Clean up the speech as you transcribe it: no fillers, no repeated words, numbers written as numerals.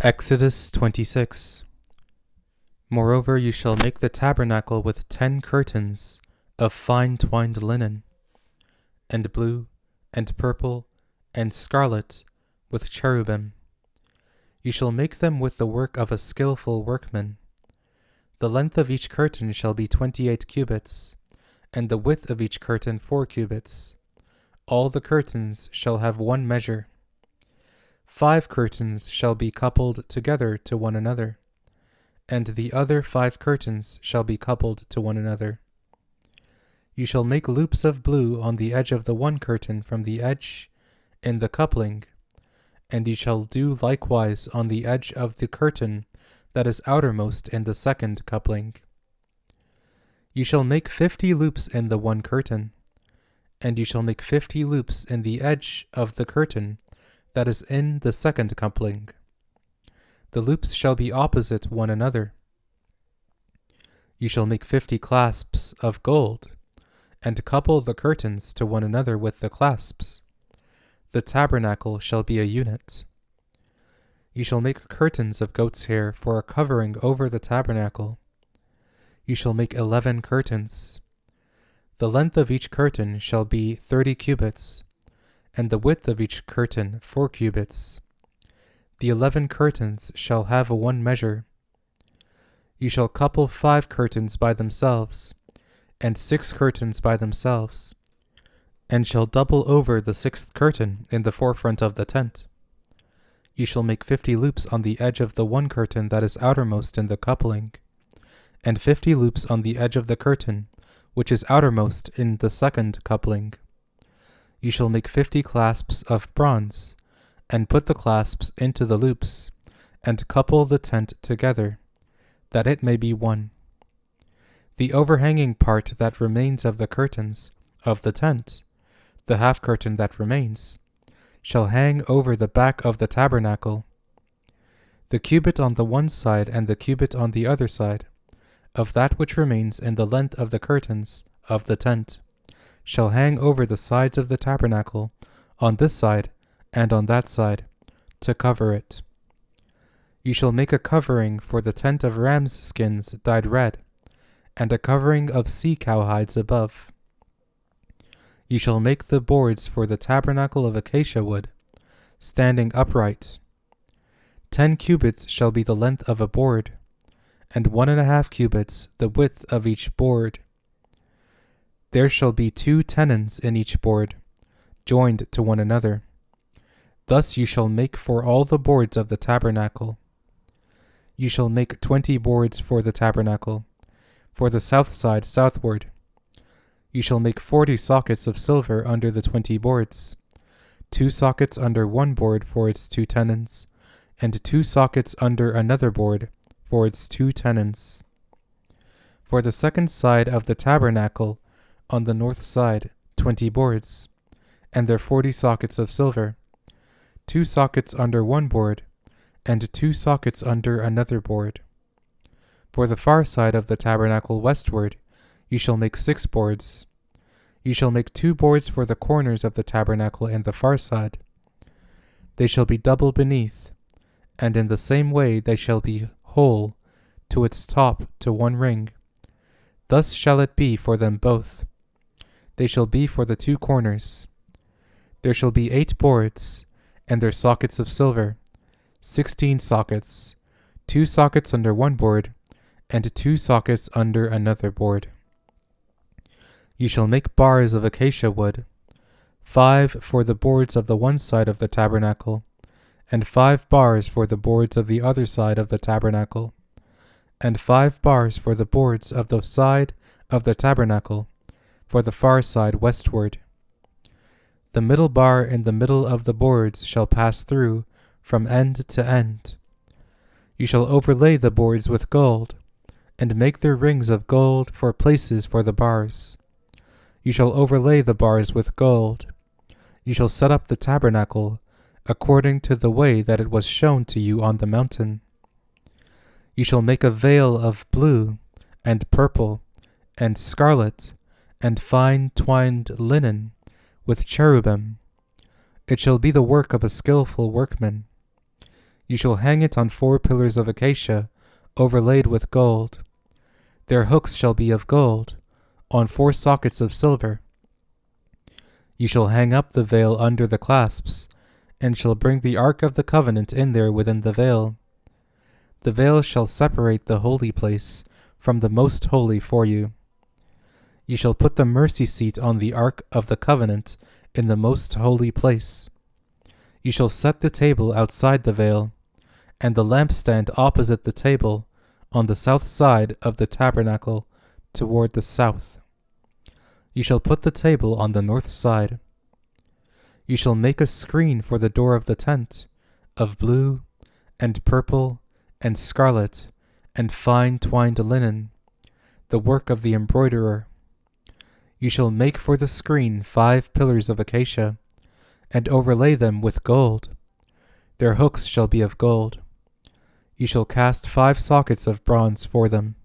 Exodus 26. Moreover, you shall make the tabernacle with 10 curtains of fine twined linen, and blue, and purple, and scarlet, with cherubim. You shall make them with the work of a skillful workman. The length of each curtain shall be 28 cubits, and the width of each curtain 4 cubits. All the curtains shall have one measure. 5 curtains shall be coupled together to one another, and the other 5 curtains shall be coupled to one another. You shall make loops of blue on the edge of the one curtain from the edge in the coupling, and you shall do likewise on the edge of the curtain that is outermost in the second coupling. You shall make 50 loops in the one curtain, and you shall make 50 loops in the edge of the curtain that is in the second coupling. The loops shall be opposite one another. You shall make 50 clasps of gold, and couple the curtains to one another with the clasps. The tabernacle shall be a unit. You shall make curtains of goat's hair for a covering over the tabernacle. You shall make 11 curtains. The length of each curtain shall be 30 cubits, and the width of each curtain 4 cubits. The 11 curtains shall have one measure. You shall couple 5 curtains by themselves, and 6 curtains by themselves, and shall double over the 6th curtain in the forefront of the tent. You shall make 50 loops on the edge of the one curtain that is outermost in the coupling, and 50 loops on the edge of the curtain which is outermost in the second coupling. You shall make 50 clasps of bronze, and put the clasps into the loops, and couple the tent together, that it may be one. The overhanging part that remains of the curtains of the tent, the half curtain that remains, shall hang over the back of the tabernacle. The cubit on the one side and the cubit on the other side, of that which remains in the length of the curtains of the tent, shall hang over the sides of the tabernacle, on this side and on that side, to cover it. You shall make a covering for the tent of ram's skins dyed red, and a covering of sea cow hides above. You shall make the boards for the tabernacle of acacia wood, standing upright. 10 cubits shall be the length of a board, and 1.5 cubits the width of each board. There shall be 2 tenons in each board, joined to one another. Thus you shall make for all the boards of the tabernacle. You shall make 20 boards for the tabernacle, for the south side southward. You shall make 40 sockets of silver under the 20 boards, 2 sockets under one board for its 2 tenons, and 2 sockets under another board for its 2 tenons. For the second side of the tabernacle, on the north side, 20 boards, and their 40 sockets of silver, 2 sockets under one board, and 2 sockets under another board. For the far side of the tabernacle westward, you shall make 6 boards. You shall make 2 boards for the corners of the tabernacle in the far side. They shall be double beneath, and in the same way they shall be whole, to its top to one ring. Thus shall it be for them both. They shall be for the 2 corners. There shall be 8 boards, and their sockets of silver, 16 sockets, 2 sockets under one board, and 2 sockets under another board. You shall make bars of acacia wood, 5 for the boards of the one side of the tabernacle, and 5 bars for the boards of the other side of the tabernacle, and 5 bars for the boards of the side of the tabernacle, for the far side westward. The middle bar in the middle of the boards shall pass through from end to end. You shall overlay the boards with gold, and make their rings of gold for places for the bars. You shall overlay the bars with gold. You shall set up the tabernacle according to the way that it was shown to you on the mountain. You shall make a veil of blue, and purple, and scarlet, and fine twined linen, with cherubim. It shall be the work of a skillful workman. You shall hang it on 4 pillars of acacia, overlaid with gold. Their hooks shall be of gold, on 4 sockets of silver. You shall hang up the veil under the clasps, and shall bring the ark of the covenant in there within the veil. The veil shall separate the holy place from the most holy for you. You shall put the mercy seat on the ark of the covenant in the most holy place. You shall set the table outside the veil, and the lampstand opposite the table, on the south side of the tabernacle, toward the south. You shall put the table on the north side. You shall make a screen for the door of the tent, of blue, and purple, and scarlet, and fine twined linen, the work of the embroiderer. You shall make for the screen 5 pillars of acacia, and overlay them with gold. Their hooks shall be of gold. You shall cast 5 sockets of bronze for them.